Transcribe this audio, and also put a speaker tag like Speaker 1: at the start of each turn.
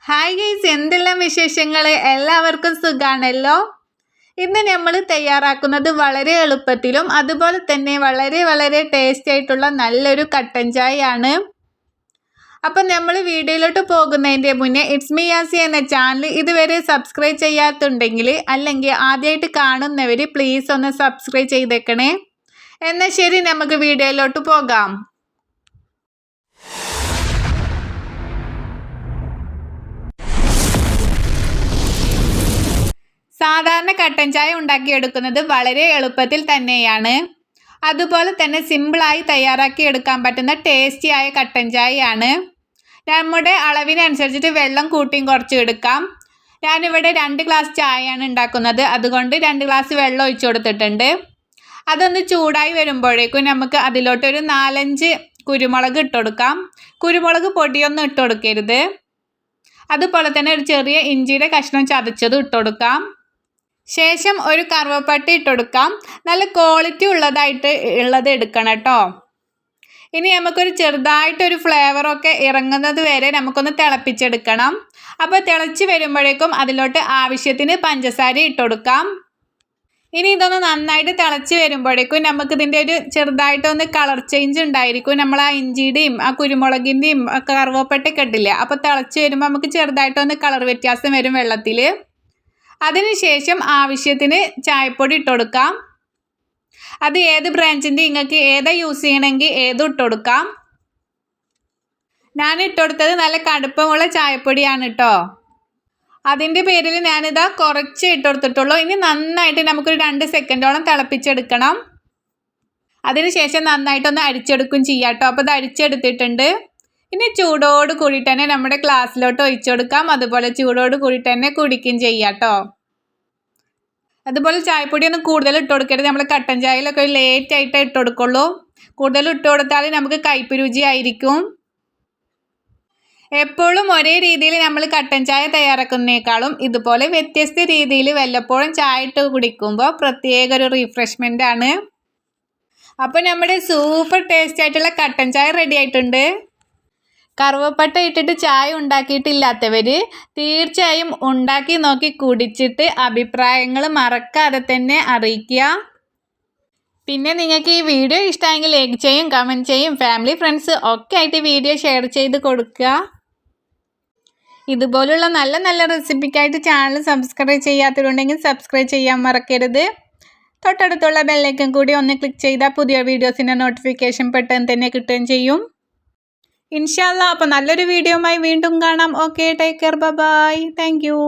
Speaker 1: Hi guys, എന്തെല്ലാം വിശേഷങ്ങൾ? എല്ലാവർക്കും സുഖാണല്ലോ. ഇന്ന് നമ്മൾ തയ്യാറാക്കുന്നത് വളരെ എളുപ്പത്തിലും അതുപോലെ തന്നെ വളരെ വളരെ ടേസ്റ്റി ആയിട്ടുള്ള നല്ലൊരു കട്ടൻ ചായ ആണ്. അപ്പം നമ്മൾ വീഡിയോയിലോട്ട് പോകുന്നതിൻ്റെ മുന്നേ ഇറ്റ്സ് മീ യാസി എന്ന ചാനൽ ഇതുവരെ സബ്സ്ക്രൈബ് ചെയ്യാത്തുണ്ടെങ്കിൽ അല്ലെങ്കിൽ ആദ്യമായിട്ട് കാണുന്നവർ പ്ലീസ് ഒന്ന് സബ്സ്ക്രൈബ് ചെയ്തേക്കണേ. എന്നാൽ ശരി, നമുക്ക് വീഡിയോയിലോട്ട് പോകാം. സാധാരണ കട്ടൻ ചായ ഉണ്ടാക്കിയെടുക്കുന്നത് വളരെ എളുപ്പത്തിൽ തന്നെയാണ്. അതുപോലെ തന്നെ സിമ്പിളായി തയ്യാറാക്കിയെടുക്കാൻ പറ്റുന്ന ടേസ്റ്റിയായ കട്ടൻ ചായയാണ്. നമ്മുടെ അളവിനനുസരിച്ചിട്ട് വെള്ളം കൂട്ടിയും കുറച്ചും എടുക്കാം. ഞാനിവിടെ 2 ഗ്ലാസ് ചായയാണ് ഉണ്ടാക്കുന്നത്, അതുകൊണ്ട് 2 ഗ്ലാസ് വെള്ളം ഒഴിച്ചു കൊടുത്തിട്ടുണ്ട്. അതൊന്ന് ചൂടായി വരുമ്പോഴേക്കും നമുക്ക് അതിലോട്ടൊരു 4-5 കുരുമുളക് ഇട്ട് കൊടുക്കാം. കുരുമുളക് പൊടിയൊന്നും ഇട്ട് കൊടുക്കരുത്. അതുപോലെ തന്നെ ഒരു ചെറിയ ഇഞ്ചിയുടെ കഷ്ണം ചതച്ചതും ഇട്ട് കൊടുക്കാം. ശേഷം ഒരു കറുവപ്പട്ട ഇട്ട് കൊടുക്കാം. നല്ല ക്വാളിറ്റി ഉള്ളത് എടുക്കണം കേട്ടോ. ഇനി നമുക്കൊരു ചെറുതായിട്ടൊരു ഫ്ലേവറൊക്കെ ഇറങ്ങുന്നത് വരെ നമുക്കൊന്ന് തിളപ്പിച്ചെടുക്കണം. അപ്പോൾ തിളച്ച് വരുമ്പോഴേക്കും അതിലോട്ട് ആവശ്യത്തിന് പഞ്ചസാര ഇട്ട് കൊടുക്കാം. ഇനി ഇതൊന്ന് നന്നായിട്ട് തിളച്ച് വരുമ്പോഴേക്കും നമുക്കിതിൻ്റെ ഒരു ചെറുതായിട്ടൊന്ന് കളർ ചേഞ്ച് ഉണ്ടായിരിക്കും. നമ്മൾ ആ ഇഞ്ചിയുടെയും ആ കുരുമുളകിൻ്റെയും കറുവപ്പട്ടയൊക്കെ ഇട്ടില്ലേ, അപ്പോൾ തിളച്ച് വരുമ്പോൾ നമുക്ക് ചെറുതായിട്ടൊന്ന് കളർ വ്യത്യാസം വരും വെള്ളത്തിൽ. അതിനുശേഷം ആവശ്യത്തിന് ചായപ്പൊടി ഇട്ട് കൊടുക്കാം. അത് ഏത് ബ്രാൻഡിൻ്റെ നിങ്ങൾക്ക് ഏതാ യൂസ് ചെയ്യണമെങ്കിൽ ഏതും ഇട്ട് കൊടുക്കാം. ഞാൻ ഇട്ട് കൊടുത്തത് നല്ല കടുപ്പമുള്ള ചായപ്പൊടിയാണ് കേട്ടോ. അതിൻ്റെ പേരിൽ ഞാനിതാ കുറച്ച് ഇട്ട് കൊടുത്തിട്ടുള്ളൂ. ഇനി നന്നായിട്ട് നമുക്കൊരു 2 സെക്കൻഡോളം തിളപ്പിച്ചെടുക്കണം. അതിനുശേഷം നന്നായിട്ടൊന്ന് അരിച്ചെടുക്കും ചെയ്യാം കേട്ടോ. അപ്പോൾ ഇത് അരിച്ചെടുത്തിട്ടുണ്ട്. ഇനി ചൂടോട് കൂടിയിട്ട് തന്നെ നമ്മുടെ ഗ്ലാസ്സിലോട്ട് ഒഴിച്ചു കൊടുക്കാം. അതുപോലെ ചൂടോട് കൂടിയിട്ട് തന്നെ കുടിക്കുകയും ചെയ്യാം കേട്ടോ. അതുപോലെ ചായപ്പൊടി ഒന്നും കൂടുതൽ ഇട്ട് കൊടുക്കരുത്. നമ്മൾ കട്ടൻ ചായയിലൊക്കെ ലേറ്റായിട്ടേ ഇട്ട് കൊടുക്കുള്ളൂ. കൂടുതൽ ഇട്ട് കൊടുത്താൽ നമുക്ക് കയ്പ്പ് രുചി ആയിരിക്കും. എപ്പോഴും ഒരേ രീതിയിൽ നമ്മൾ കട്ടൻ ചായ തയ്യാറാക്കുന്നതിനേക്കാളും ഇതുപോലെ വ്യത്യസ്ത രീതിയിൽ വല്ലപ്പോഴും ചായ ഇട്ട് കുടിക്കുമ്പോൾ പ്രത്യേക ഒരു റിഫ്രഷ്മെൻ്റ് ആണ്. അപ്പോൾ നമ്മുടെ സൂപ്പർ ടേസ്റ്റ് ആയിട്ടുള്ള കട്ടൻ ചായ റെഡി ആയിട്ടുണ്ട്. കറുവപ്പട്ട ഇട്ടിട്ട് ചായ ഉണ്ടാക്കിയിട്ടില്ലാത്തവർ തീർച്ചയായും ഉണ്ടാക്കി നോക്കി കുടിച്ചിട്ട് അഭിപ്രായങ്ങൾ മറക്കാതെ തന്നെ അറിയിക്കുക. പിന്നെ നിങ്ങൾക്ക് ഈ വീഡിയോ ഇഷ്ടമെങ്കിൽ ലൈക്ക് ചെയ്യും, കമൻറ്റ് ചെയ്യും, ഫാമിലി ഫ്രണ്ട്സ് ഒക്കെ ആയിട്ട് വീഡിയോ ഷെയർ ചെയ്ത് കൊടുക്കുക. ഇതുപോലുള്ള നല്ല നല്ല റെസിപ്പിക്കായിട്ട് ചാനൽ സബ്സ്ക്രൈബ് ചെയ്യാത്തവരുണ്ടെങ്കിൽ സബ്സ്ക്രൈബ് ചെയ്യാൻ മറക്കരുത്. തൊട്ടടുത്തുള്ള ബെല്ലൈക്കൺ കൂടി ഒന്ന് ക്ലിക്ക് ചെയ്താൽ പുതിയ വീഡിയോസിൻ്റെ നോട്ടിഫിക്കേഷൻ പെട്ടെന്ന് തന്നെ കിട്ടുകയും ചെയ്യും. ഇൻഷാ അല്ലാ. അപ്പോൾ നല്ലൊരു വീഡിയോയുമായി വീണ്ടും കാണാം. Okay, take care, bye. Thank U.